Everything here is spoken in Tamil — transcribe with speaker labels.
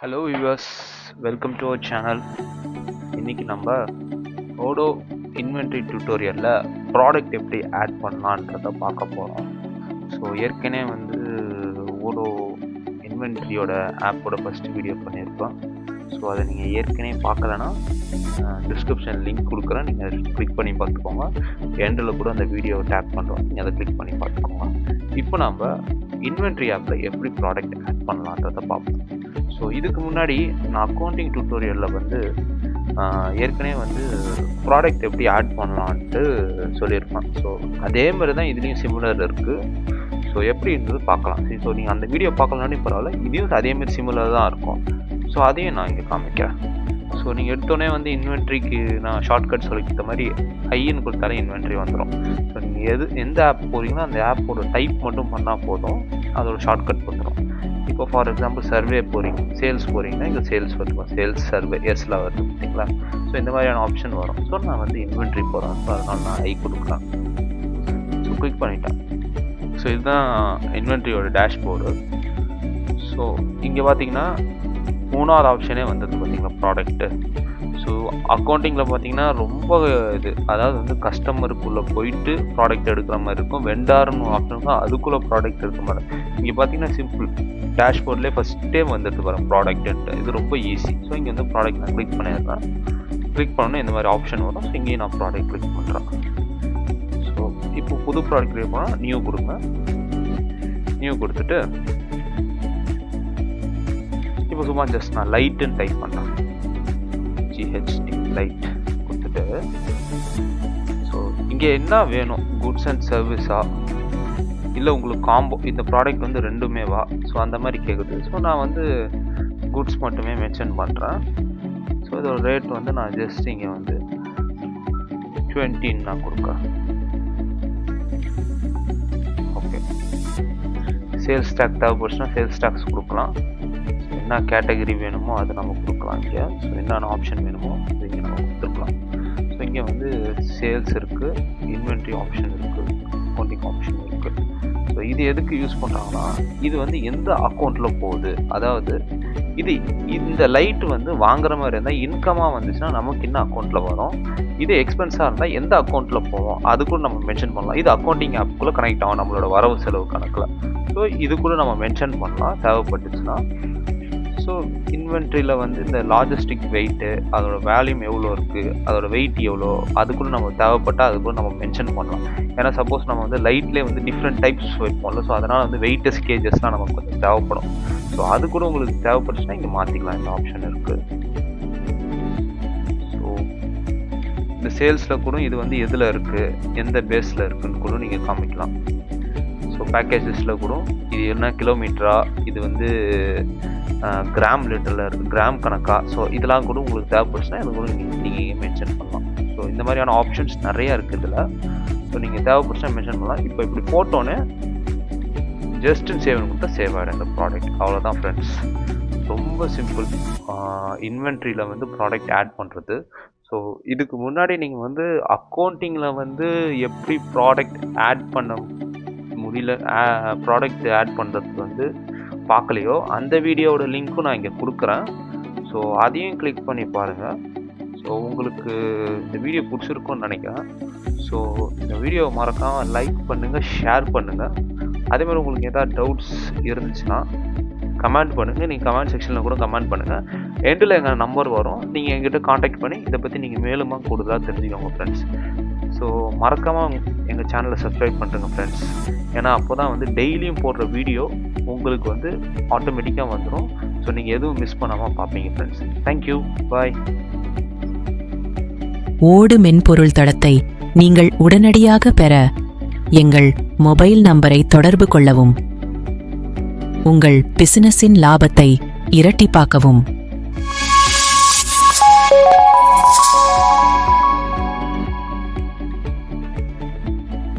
Speaker 1: Hello viewers, welcome to our channel. இன்றைக்கி நம்ம ஓடோ இன்வென்ட்ரி டியூட்டோரியலில் ப்ராடக்ட் எப்படி ஆட் பண்ணலான்றதை பார்க்க போகிறோம். ஸோ ஏற்கனவே ஓடோ இன்வென்ட்ரியோட ஆப்போட ஃபஸ்ட்டு வீடியோ பண்ணியிருக்கோம். ஸோ அதை நீங்கள் ஏற்கனவே பார்க்கலன்னா டிஸ்கிரிப்ஷன் லிங்க் கொடுக்குறேன், நீங்கள் கிளிக் பண்ணி பார்த்துக்கோங்க. எண்டில் கூட அந்த வீடியோவை டேப் பண்ணுறோம், நீங்கள் அதை கிளிக் பண்ணி பார்த்துக்கோங்க. இப்போ நம்ம இன்வென்ட்ரி ஆப்பில் எப்படி ப்ராடக்ட் ஆட் பண்ணலான்றதை பார்ப்போம். ஸோ இதுக்கு முன்னாடி நான் அக்கௌண்டிங் டியூட்டோரியலில் ஏற்கனவே ப்ராடக்ட் எப்படி ஆட் பண்ணலான்ட்டு சொல்லியிருப்பேன். ஸோ அதே மாதிரி தான் இதுலேயும் சிமிலர் இருக்குது. ஸோ எப்படி இருந்தது பார்க்கலாம். ஸோ நீங்கள் அந்த வீடியோ பார்க்கலான்னு பரவாயில்ல, இதையும் அதேமாதிரி சிமிலர் தான் இருக்கும். ஸோ அதையும் நான் இங்கே காமிக்கிறேன். ஸோ நீங்கள் எடுத்தோடனே இன்வென்ட்ரிக்கு நான் ஷார்ட்கட் சொல்லிக்கிட்ட மாதிரி ஐன்னு கொடுத்தாலே இன்வென்ட்ரி வந்துடும். ஸோ நீங்கள் எந்த ஆப் போகிறீங்களோ அந்த ஆப்போட டைப் மட்டும் பண்ணால் போதும், அதோட ஷார்ட்கட் வந்துடும். இப்போ ஃபார் எக்ஸாம்பிள் சர்வே போகிறீங்க, சேல்ஸ் போகிறீங்கன்னா இங்கே சேல்ஸ் வரும், சேல்ஸ் சர்வே எஸ்ல வருது பார்த்தீங்களா. ஸோ இந்த மாதிரியான ஆப்ஷன் வரும். ஸோ நான் இன்வென்ட்ரி போகிறேன், ஸோ அதனால் நான் ஐ கொடுக்குறேன். ஸோ கிளிக் பண்ணிட்டேன். ஸோ இதுதான் இன்வென்ட்ரியோட டேஷ்போர்டு. ஸோ இங்கே பார்த்தீங்கன்னா மூணாவது ஆப்ஷனே வந்தது பார்த்தீங்களா, ப்ராடக்ட்டு. ஸோ அக்கௌண்டிங்கில் பார்த்தீங்கன்னா ரொம்ப அதாவது கஸ்டமருக்குள்ளே போயிட்டு ப்ராடக்ட் எடுக்கிற மாதிரி இருக்கும். வெண்டார்னு ஆப்ஷன் இருக்கும், அதுக்குள்ளே ப்ராடக்ட் எடுக்கிற மாதிரி. இங்கே பார்த்தீங்கன்னா சிம்பிள், டேஷ்போர்ட்லேயே ஃபஸ்ட்டே வரும் ப்ராடக்ட்டுன்ட்டு. இது ரொம்ப ஈஸி. ஸோ இங்கே ப்ராடக்ட் நான் கிளிக் பண்ணிடுறேன். கிளிக் பண்ணோன்னா இந்த மாதிரி ஆப்ஷன் வரும். ஸோ இங்கேயும் நான் ப்ராடக்ட் கிளிக் பண்ணுறேன். ஸோ இப்போ புது ப்ராடக்ட் கிளிக் பண்ணால் நியூ கொடுங்க. நியூ கொடுத்துட்டு இப்போ சும்மா ஜஸ்ட் நான் லைட்டுன்னு டைப் பண்ணேன், GHT லைட் கொடுத்துட்டு. ஸோ இங்கே என்ன வேணும், குட்ஸ் அண்ட் சர்வீஸா இல்லை உங்களுக்கு காம்போ, இந்த ப்ராடக்ட் ரெண்டுமே வா. ஸோ அந்த மாதிரி கேட்குது. ஸோ நான் குட்ஸ் மட்டுமே மென்ஷன் பண்ணுறேன். ஸோ இதோட ரேட் நான் ஜஸ்ட் இங்கே 20 நான் கொடுக்குறேன். ஓகே, சேல்ஸ் டேக்ஸ் தேவைப்படுச்சுன்னா சேல்ஸ் டேக்ஸ் கொடுக்கலாம். என்ன கேட்டகரி வேணுமோ அதை நம்ம கொடுக்கலாம். இங்கே ஸோ என்னென்ன ஆப்ஷன் வேணுமோ அது இங்கே நம்ம கொடுத்துருக்கலாம். ஸோ இங்கே சேல்ஸ் இருக்குது, இன்வென்ட்ரி ஆப்ஷன் இருக்குது, அக்கௌண்டிங் ஆப்ஷன் இருக்குது. ஸோ இது எதுக்கு யூஸ் பண்ணுறாங்கன்னா, இது எந்த அக்கௌண்ட்டில் போகுது, அதாவது இந்த லைட்டு வாங்குற மாதிரி இருந்தால் இன்கமாக வந்துச்சுன்னா நமக்கு என்ன அக்கௌண்ட்டில் வரும், இது எக்ஸ்பென்ஸாக இருந்தால் எந்த அக்கௌண்ட்டில் போவோம் அது கூட நம்ம மென்ஷன் பண்ணலாம். இது அக்கௌண்டிங் ஆப்புக்குள்ளே கனெக்ட் ஆகும் நம்மளோட வரவு செலவு கணக்கில். ஸோ இது கூட நம்ம மென்ஷன் பண்ணலாம் தேவைப்பட்டுச்சுன்னா. ஸோ இன்வென்ட்ரியில் இந்த லாஜிஸ்டிக் வெயிட்டு, அதோட வேல்யூம் எவ்வளோ இருக்குது, அதோட வெயிட் எவ்வளோ, அது கூட நம்ம தேவைப்பட்டால் அது கூட நம்ம மென்ஷன் பண்ணலாம். ஏன்னா சப்போஸ் நம்ம லைட்லேயே டிஃப்ரெண்ட் டைப்ஸ் வைப்போம்ல. ஸோ அதனால் வெயிட்டஸ் கேஜஸ்லாம் நமக்கு கொஞ்சம் தேவைப்படும். ஸோ அது கூட உங்களுக்கு தேவைப்பட்டுச்சுன்னா இங்கே மாற்றிக்கலாம், இந்த ஆப்ஷன் இருக்குது. ஸோ இந்த சேல்ஸில் கூட இது எதில் இருக்குது, எந்த பேஸில் இருக்குதுன்னு கூட நீங்கள் காமிக்கலாம். ஸோ பேக்கேஜஸில் கூட இது என்ன கிலோமீட்டரா, இது கிராம் லிட்டரில் இருக்குது, கிராம் கணக்கா. ஸோ இதெல்லாம் கூட உங்களுக்கு தேவைப்படுச்சுன்னா இது கூட நீங்கள் மென்ஷன் பண்ணலாம். ஸோ இந்த மாதிரியான ஆப்ஷன்ஸ் நிறையா இருக்குது இதில். ஸோ நீங்கள் தேவைப்படுச்சுன்னா மென்ஷன் பண்ணலாம். இப்போ இப்படி போட்டோன்னே ஜஸ்ட் சேவ்னு கொடுத்தா சேவ் ஆகிடும் இந்த ப்ராடக்ட். அவ்வளோதான் ஃப்ரெண்ட்ஸ், ரொம்ப சிம்பிள் இன்வென்ட்ரியில் ப்ராடக்ட் ஆட் பண்ணுறது. ஸோ இதுக்கு முன்னாடி நீங்கள் அக்கௌண்டிங்கில் எப்படி ப்ராடக்ட் ஆட் பண்ண முடியல, ப்ராடக்ட் ஆட் பண்ணுறதுக்கு பார்க்கலையோ, அந்த வீடியோவோட லிங்க்கும் நான் இங்கே கொடுக்குறேன். ஸோ அதையும் கிளிக் பண்ணி பாருங்கள். ஸோ உங்களுக்கு இந்த வீடியோ பிடிச்சிருக்குன்னு நினைக்கிறேன். ஸோ இந்த வீடியோவை மறக்காமல் லைக் பண்ணுங்கள், ஷேர் பண்ணுங்கள். அதேமாதிரி உங்களுக்கு எதாவது டவுட்ஸ் இருந்துச்சுன்னா கமெண்ட் பண்ணுங்கள். நீங்கள் கமெண்ட் செக்ஷனில் கூட கமெண்ட் பண்ணுங்கள். எண்டில் எங்கள் நம்பர் வரும், நீங்கள் எங்கிட்ட காண்டாக்ட் பண்ணி இதை பற்றி நீங்கள் மேலுமா கூடுதலாக தெரிஞ்சுக்கோங்க ஃப்ரெண்ட்ஸ். ஸோ மறக்காமல் எங்கள் சேனலை சப்ஸ்கிரைப் பண்ணுறேங்க ஃப்ரெண்ட்ஸ். ஏன்னா அப்போ தான் டெய்லியும் போடுற வீடியோ உங்களுக்கு ஆட்டோமேட்டிக்காக வந்துடும். ஸோ நீங்கள் எதுவும் மிஸ் பண்ணாமல் பார்ப்பீங்க ஃப்ரெண்ட்ஸ். தேங்க்யூ, பாய்.
Speaker 2: ஓடு மென்பொருள் தளத்தை நீங்கள் உடனடியாக பெற எங்கள் மொபைல் நம்பரை தொடர்பு கொள்ளவும். உங்கள் பிசினஸின் லாபத்தை இரட்டிப்பாக்கவும்.